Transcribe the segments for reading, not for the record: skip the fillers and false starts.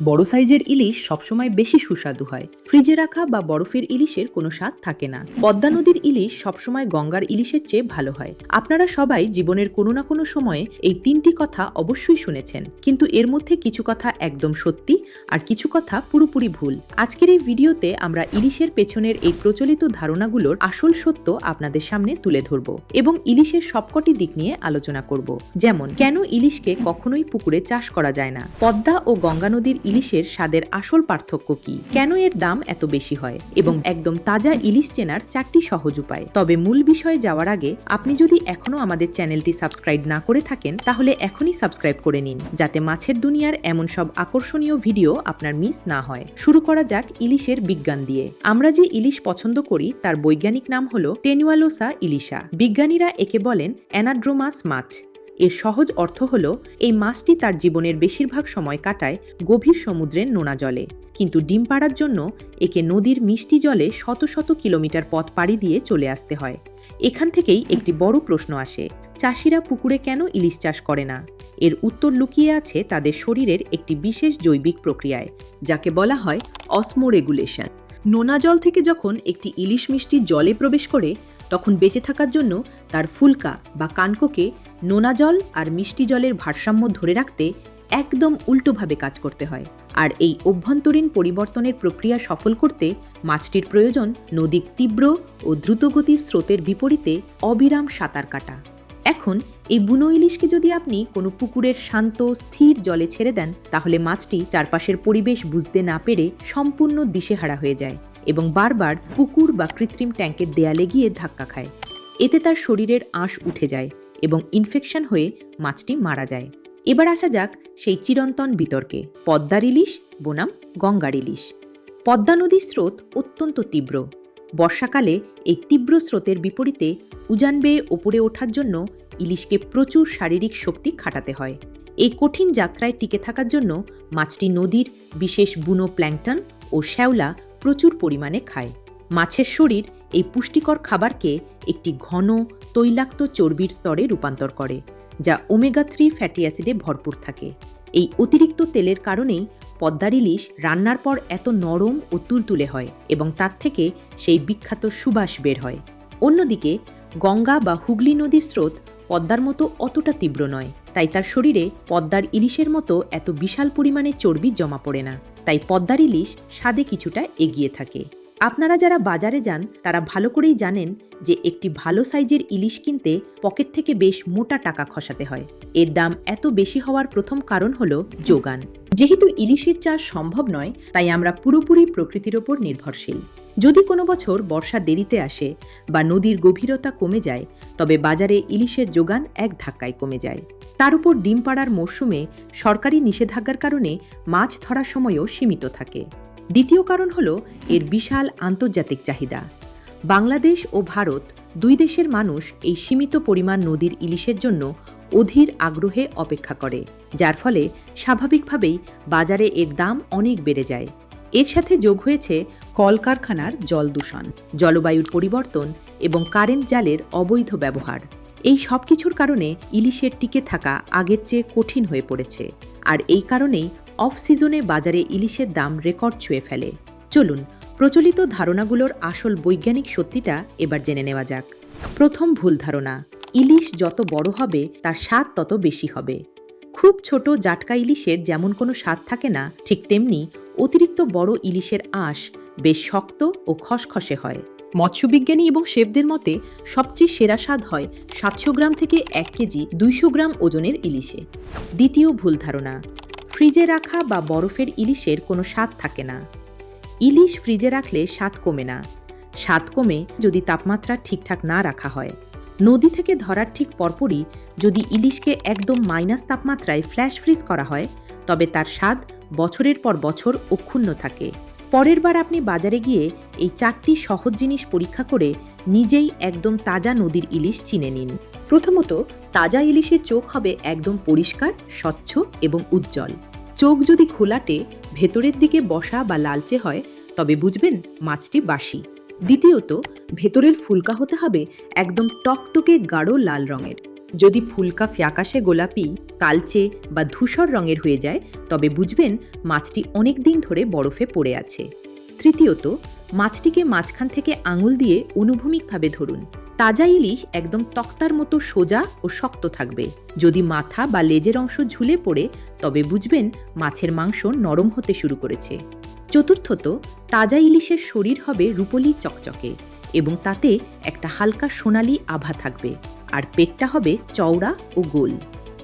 বড় সাইজের ইলিশ সবসময় বেশি সুস্বাদু হয়। ফ্রিজে রাখা বা বরফের ইলিশের কোনো স্বাদ থাকে না। পদ্মা নদীর ইলিশ সবসময় গঙ্গার ইলিশের চেয়ে ভালো হয়। আপনারা সবাই জীবনের কোনো না কোনো সময়ে এই তিনটি কথা অবশ্যই শুনেছেন, কিন্তু এর মধ্যে কিছু কথা একদম সত্যি আর কিছু কথা পুরোপুরি ভুল। আজকের এই ভিডিওতে আমরা ইলিশের পেছনের এই প্রচলিত ধারণাগুলোর আসল সত্য আপনাদের সামনে তুলে ধরব এবং ইলিশের সবকটি দিক নিয়ে আলোচনা করব। যেমন, কেন ইলিশকে কখনোই পুকুরে চাষ করা যায় না, পদ্মা ও গঙ্গা নদীর ইলিশের স্বাদের আসল পার্থক্য কি, কেন এর দাম এত বেশি হয়, এবং একদম তাজা ইলিশ চেনার 4টি সহজ উপায়। তবে মূল বিষয়ে যাওয়ার আগে আপনি যদি এখনো আমাদের চ্যানেলটি সাবস্ক্রাইব না করে থাকেন, তাহলে এখনই সাবস্ক্রাইব করে নিন, যাতে মাছের দুনিয়ার এমন সব আকর্ষণীয় ভিডিও আপনার মিস না হয়। শুরু করা যাক ইলিশের বিজ্ঞান দিয়ে। আমরা যে ইলিশ পছন্দ করি তার বৈজ্ঞানিক নাম হলো টেনুয়ালোসা ইলিশা। বিজ্ঞানীরা একে বলেন অ্যানাড্রোমাস মাছ। এর সহজ অর্থ হলো এই মাছটি তার জীবনের বেশিরভাগ সময় কাটায় গভীর সমুদ্রের নোনা জলে, কিন্তু ডিম পাড়ার জন্য একে নদীর মিষ্টি জলে শত শত কিলোমিটার পথ পাড়ি দিয়ে চলে আসতে হয়। এখান থেকেই একটি বড় প্রশ্ন আসে, চাষিরা পুকুরে কেন ইলিশ চাষ করে না? এর উত্তর লুকিয়ে আছে তাদের শরীরের একটি বিশেষ জৈবিক প্রক্রিয়ায়, যাকে বলা হয় অসমোরেগুলেশন। নোনা জল থেকে যখন একটি ইলিশ মিষ্টি জলে প্রবেশ করে, তখন বেঁচে থাকার জন্য তার ফুলকা বা কানকোকে নোনা জল আর মিষ্টি জলের ভারসাম্য ধরে রাখতে একদম উল্টোভাবে কাজ করতে হয়। আর এই অভ্যন্তরীণ পরিবর্তনের প্রক্রিয়া সফল করতে মাছটির প্রয়োজন নদীর তীব্র ও দ্রুতগতির স্রোতের বিপরীতে অবিরাম সাঁতার কাটা। এখন এই বুনো ইলিশকে যদি আপনি কোনো পুকুরের শান্ত স্থির জলে ছেড়ে দেন, তাহলে মাছটি চারপাশের পরিবেশ বুঝতে না পেরে সম্পূর্ণ দিশেহারা হয়ে যায় এবং বারবার পুকুর বা কৃত্রিম ট্যাঙ্কের দেয়ালে গিয়ে ধাক্কা খায়। এতে তার শরীরের আঁশ উঠে যায় এবং ইনফেকশন হয়ে মাছটি মারা যায়। এবার আসা যাক সেই চিরন্তন বিতর্কে, পদ্মার ইলিশ বনাম গঙ্গার ইলিশ। পদ্মা নদীর স্রোত অত্যন্ত তীব্র। বর্ষাকালে এই তীব্র স্রোতের বিপরীতে উজান বেয়ে ওপরে ওঠার জন্য ইলিশকে প্রচুর শারীরিক শক্তি খাটাতে হয়। এই কঠিন যাত্রায় টিকে থাকার জন্য মাছটি নদীর বিশেষ বুনো প্ল্যাঙ্কটন ও শ্যাওলা প্রচুর পরিমাণে খায়। মাছের শরীর এই পুষ্টিকর খাবারকে একটি ঘন তৈলাক্ত চর্বির স্তরে রূপান্তর করে, যা ওমেগা-3 ফ্যাটি অ্যাসিডে ভরপুর থাকে। এই অতিরিক্ত তেলের কারণেই পদ্মার ইলিশ রান্নার পর এত নরম ও তুলতুলে হয় এবং তার থেকে সেই বিখ্যাত সুবাস বের হয়। অন্যদিকে গঙ্গা বা হুগলি নদীর স্রোত পদ্মার মতো অতটা তীব্র নয়, তাই তার শরীরে পদ্মার ইলিশের মতো এত বিশাল পরিমাণে চর্বি জমা পড়ে না। তাই পদ্মার ইলিশ স্বাদে কিছুটা এগিয়ে থাকে। আপনারা যারা বাজারে যান তারা ভালো করেই জানেন যে একটি ভালো সাইজের ইলিশ কিনতে পকেট থেকে বেশ মোটা টাকা খসাতে হয়। এর দাম এত বেশি হওয়ার প্রথম কারণ হলো যোগান। যেহেতু ইলিশের চাষ সম্ভব নয়, তাই আমরা পুরোপুরি প্রকৃতির ওপর নির্ভরশীল। যদি কোনো বছর বর্ষা দেরিতে আসে বা নদীর গভীরতা কমে যায়, তবে বাজারে ইলিশের যোগান এক ধাক্কায় কমে যায়। তার উপর ডিম পাড়ার মরশুমে সরকারি নিষেধাজ্ঞার কারণে মাছ ধরার সময়ও সীমিত থাকে। দ্বিতীয় কারণ হলো এর বিশাল আন্তর্জাতিক চাহিদা। বাংলাদেশ ও ভারত দুই দেশের মানুষ এই সীমিত পরিমাণ নদীর ইলিশের জন্য অধীর আগ্রহে অপেক্ষা করে, যার ফলে স্বাভাবিকভাবেই বাজারে এর দাম অনেক বেড়ে যায়। এর সাথে যোগ হয়েছে কলকারখানার জল দূষণ, জলবায়ুর পরিবর্তন এবং কারেন্ট জালের অবৈধ ব্যবহার। এই সব কিছুর কারণে ইলিশের টিকে থাকা আগের চেয়ে কঠিন হয়ে পড়েছে, আর এই কারণেই অফ সিজনে বাজারে ইলিশের দাম রেকর্ড ছুঁয়ে ফেলে। চলুন প্রচলিত ধারণাগুলোর আসল বৈজ্ঞানিক সত্যিটা এবার জেনে নেওয়া যাক। প্রথম ভুল ধারণা, ইলিশ যত বড় হবে তার স্বাদ তত বেশি হবে। খুব ছোট জাটকা ইলিশের যেমন কোনো স্বাদ থাকে না, ঠিক তেমনি অতিরিক্ত বড় ইলিশের আঁশ বেশ শক্ত ও খসখসে হয়। মৎস্যবিজ্ঞানী এবং শেফদের মতে সবচেয়ে সেরা স্বাদ হয় 700 গ্রাম থেকে 1 কেজি 200 গ্রাম ওজনের ইলিশে। দ্বিতীয় ভুল ধারণা, ফ্রিজে রাখা বা বরফের ইলিশের কোনো স্বাদ থাকে না। ইলিশ ফ্রিজে রাখলে স্বাদ কমে না। স্বাদ কমে যদি তাপমাত্রা ঠিকঠাক না রাখা হয়। নদী থেকে ধরার ঠিক পরপরই যদি ইলিশকে একদম মাইনাস তাপমাত্রায় ফ্ল্যাশ ফ্রিজ করা হয়, তবে তার স্বাদ বছরের পর বছর অক্ষুণ্ণ থাকে। পরের বার আপনি বাজারে গিয়ে এই 4টি সহজ জিনিস পরীক্ষা করে নিজেই একদম তাজা নদীর ইলিশ চিনে নিন। প্রথমত, তাজা ইলিশের চোখ হবে একদম পরিষ্কার, স্বচ্ছ এবং উজ্জ্বল। চোখ যদি ঘোলাটে, ভেতরের দিকে বসা বা লালচে হয়, তবে বুঝবেন মাছটি বাসি। দ্বিতীয়ত, ভেতরের ফুলকা হতে হবে একদম টকটকে গাঢ় লাল রঙের। যদি ফুলকা ফ্যাকাশে গোলাপি, কালচে বা ধূসর রঙের হয়ে যায় তবে বুঝবেন মাছটি অনেক দিন ধরে বরফে পড়ে আছে। তৃতীয়ত, মাছটিকে মাঝখান থেকে আঙুল দিয়ে অনুভূমিকভাবে ধরুন। তাজা ইলিশ একদম তক্তার মতো সোজা ও শক্ত থাকবে। যদি মাথা বা লেজের অংশ ঝুলে পড়ে তবে বুঝবেন মাছের মাংস নরম হতে শুরু করেছে। চতুর্থত, তাজা ইলিশের শরীর হবে রূপোলি চকচকে এবং তাতে একটা হালকা সোনালি আভা থাকবে, আর পেটটা হবে চওড়া ও গোল।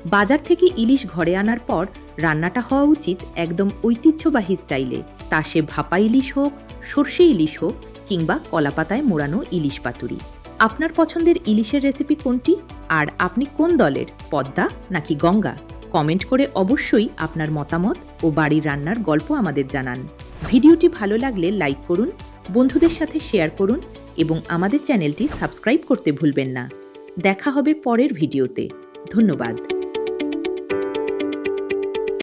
বাজার থেকে ইলিশ ঘরে আনার পর রান্নাটা হওয়া উচিত একদম ঐতিহ্যবাহী স্টাইলে, তা সে ভাপা ইলিশ হোক, সর্ষে ইলিশ হোক কিংবা কলাপাতায় মোড়ানো ইলিশ পাতুরি। আপনার পছন্দের ইলিশের রেসিপি কোনটি? আর আপনি কোন দলের, পদ্মা নাকি গঙ্গা? কমেন্ট করে অবশ্যই আপনার মতামত ও বাড়ির রান্নার গল্প আমাদের জানান। ভিডিওটি ভালো লাগলে লাইক করুন, বন্ধুদের সাথে শেয়ার করুন এবং আমাদের চ্যানেলটি সাবস্ক্রাইব করতে ভুলবেন না। দেখা হবে পরের ভিডিওতে। ধন্যবাদ।